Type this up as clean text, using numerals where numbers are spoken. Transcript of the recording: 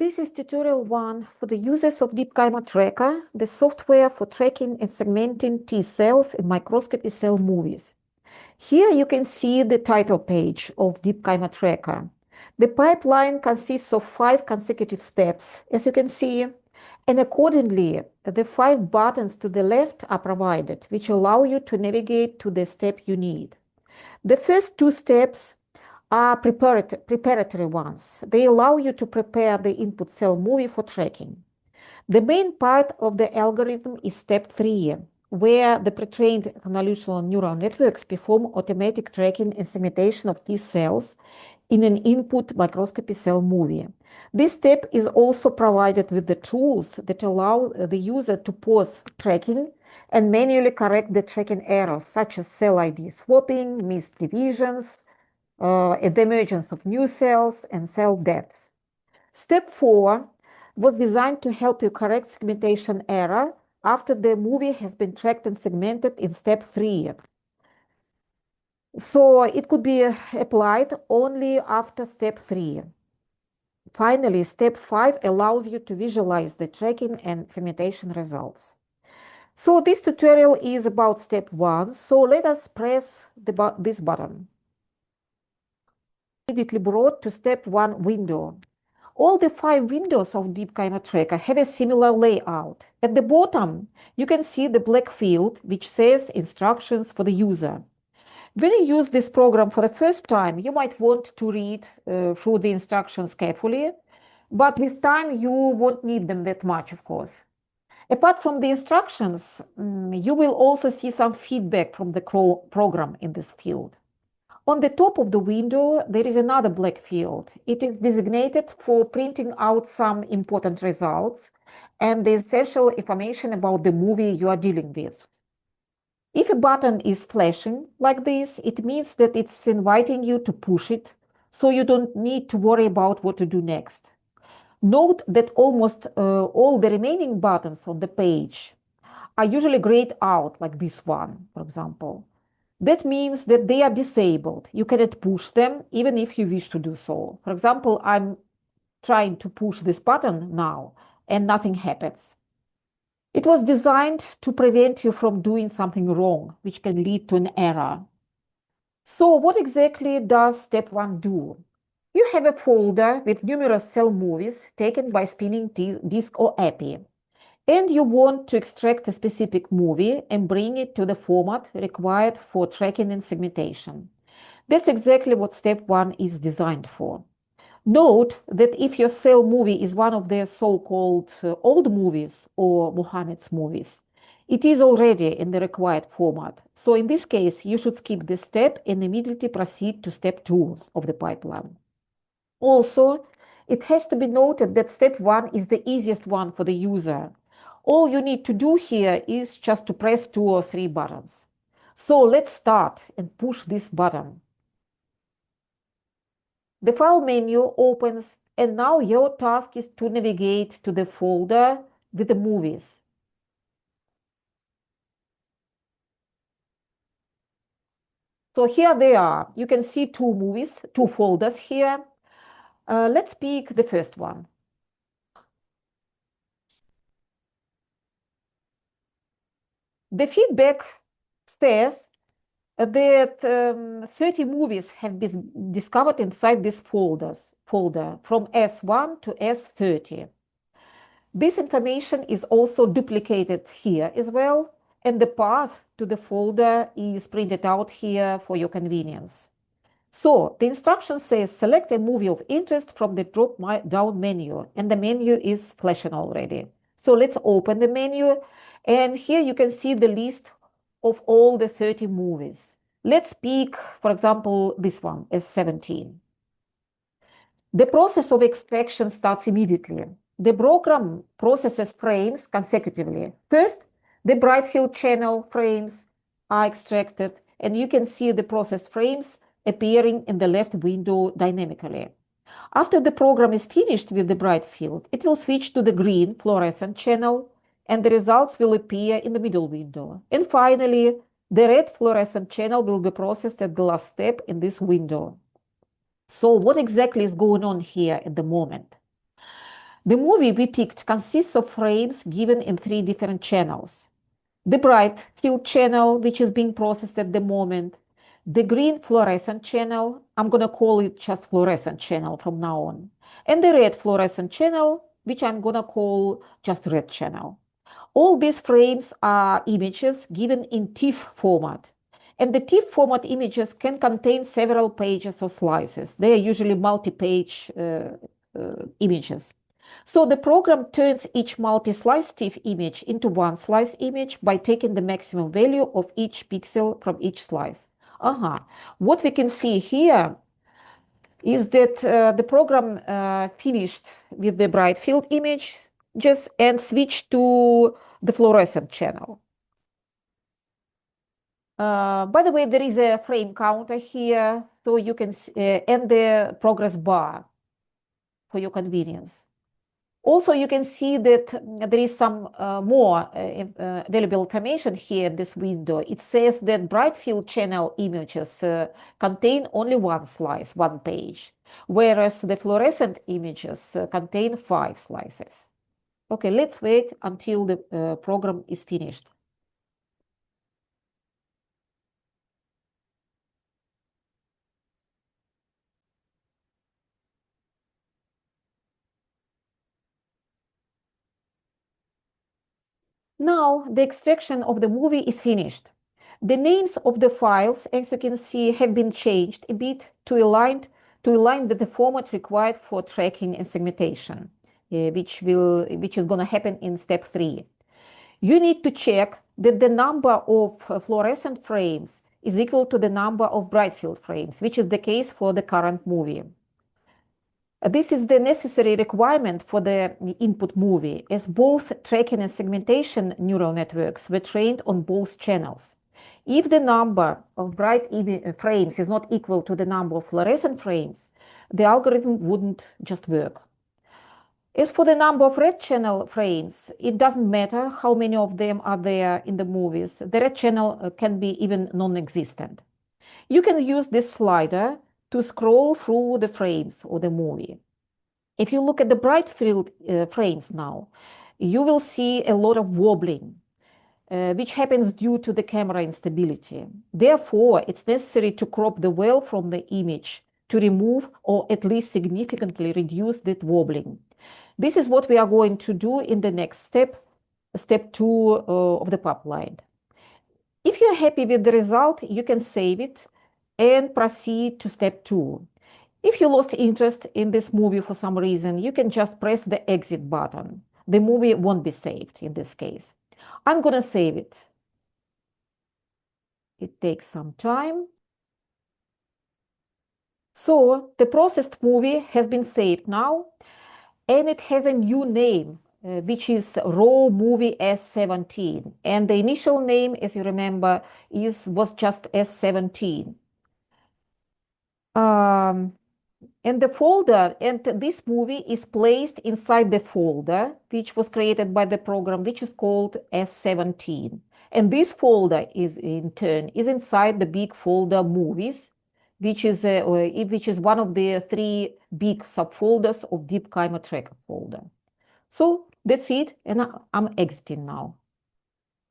This is tutorial 1 for the users of DeepKymoTracker, the software for tracking and segmenting T cells in microscopy cell movies. Here you can see the title page of DeepKymoTracker. The pipeline consists of 5 consecutive steps, as you can see, and accordingly, the 5 buttons to the left are provided, which allow you to navigate to the step you need. The first 2 steps are preparatory ones. They allow you to prepare the input cell movie for tracking. The main part of the algorithm is step 3, where the pre-trained convolutional neural networks perform automatic tracking and segmentation of T cells in an input microscopy cell movie. This step is also provided with the tools that allow the user to pause tracking and manually correct the tracking errors, such as cell ID swapping, missed divisions, the emergence of new cells, and cell deaths. Step 4 was designed to help you correct segmentation error after the movie has been tracked and segmented in step 3. So it could be applied only after step 3. Finally, step 5 allows you to visualize the tracking and segmentation results. So this tutorial is about step 1. So let us press this button. Immediately brought to step 1 window. All the 5 windows of DeepKymoTracker have a similar layout. At the bottom, you can see the black field, which says instructions for the user. When you use this program for the first time, you might want to read through the instructions carefully, but with time, you won't need them that much, of course. Apart from the instructions, you will also see some feedback from the program in this field. On the top of the window, there is another black field. It is designated for printing out some important results and the essential information about the movie you are dealing with. If a button is flashing like this, it means that it's inviting you to push it, so you don't need to worry about what to do next. Note that almost all the remaining buttons on the page are usually grayed out, like this one, for example. That means that they are disabled. You cannot push them even if you wish to do so. For example, I'm trying to push this button now and nothing happens. It was designed to prevent you from doing something wrong, which can lead to an error. So what exactly does step 1 do? You have a folder with numerous cell movies taken by spinning disk or API. And you want to extract a specific movie and bring it to the format required for tracking and segmentation. That's exactly what step 1 is designed for. Note that if your cell movie is one of the so-called old movies or Muhammad's movies, it is already in the required format. So in this case, you should skip this step and immediately proceed to step 2 of the pipeline. Also, it has to be noted that step 1 is the easiest one for the user. All you need to do here is just to press 2 or 3 buttons. So let's start and push this button. The file menu opens, and now your task is to navigate to the folder with the movies. So here they are. You can see 2 movies, 2 folders here. Let's pick the first one. The feedback says that 30 movies have been discovered inside this folder from S1 to S30. This information is also duplicated here as well, and the path to the folder is printed out here for your convenience. So the instruction says select a movie of interest from the drop-down menu, and the menu is flashing already. So let's open the menu, and here you can see the list of all the 30 movies. Let's pick, for example, this one as 17. The process of extraction starts immediately. The program processes frames consecutively. First, the bright field channel frames are extracted, and you can see the processed frames appearing in the left window dynamically. After the program is finished with the bright field, it will switch to the green fluorescent channel, and the results will appear in the middle window. And finally, the red fluorescent channel will be processed at the last step in this window. So what exactly is going on here at the moment? The movie we picked consists of frames given in three different channels. The bright field channel, which is being processed at the moment, the green fluorescent channel, I'm going to call it just fluorescent channel from now on, and the red fluorescent channel, which I'm going to call just red channel. All these frames are images given in TIFF format. And the TIFF format images can contain several pages or slices. They are usually multi-page images. So the program turns each multi-slice TIFF image into one slice image by taking the maximum value of each pixel from each slice. What we can see here is that the program finished with the bright field image just and switched to the fluorescent channel. By the way, there is a frame counter here, so you can and the progress bar for your convenience. Also, you can see that there is some more valuable information here in this window. It says that bright field channel images contain only one slice, one page, whereas the fluorescent images contain 5 slices. Okay, let's wait until the program is finished. Now, the extraction of the movie is finished. The names of the files, as you can see, have been changed a bit to align with the format required for tracking and segmentation, which is going to happen in step 3. You need to check that the number of fluorescent frames is equal to the number of bright field frames, which is the case for the current movie. This is the necessary requirement for the input movie, as both tracking and segmentation neural networks were trained on both channels. If the number of bright frames is not equal to the number of fluorescent frames, the algorithm wouldn't just work. As for the number of red channel frames, it doesn't matter how many of them are there in the movies. The red channel can be even non-existent. You can use this slider to scroll through the frames of the movie. If you look at the bright field frames now, you will see a lot of wobbling, which happens due to the camera instability. Therefore, it's necessary to crop the well from the image to remove or at least significantly reduce that wobbling. This is what we are going to do in the next step, step 2 of the pipeline. If you're happy with the result, you can save it and proceed to step 2. If you lost interest in this movie for some reason, you can just press the exit button. The movie won't be saved in this case. I'm going to save it. It takes some time. So the processed movie has been saved now, and it has a new name, which is raw movie S17. And the initial name, as you remember, was just S17. And the folder, and this movie is placed inside the folder, which was created by the program, which is called S17. And this folder is in turn is inside the big folder movies, which is one of the 3 big subfolders of DeepKymoTracker folder. So that's it, and I'm exiting now.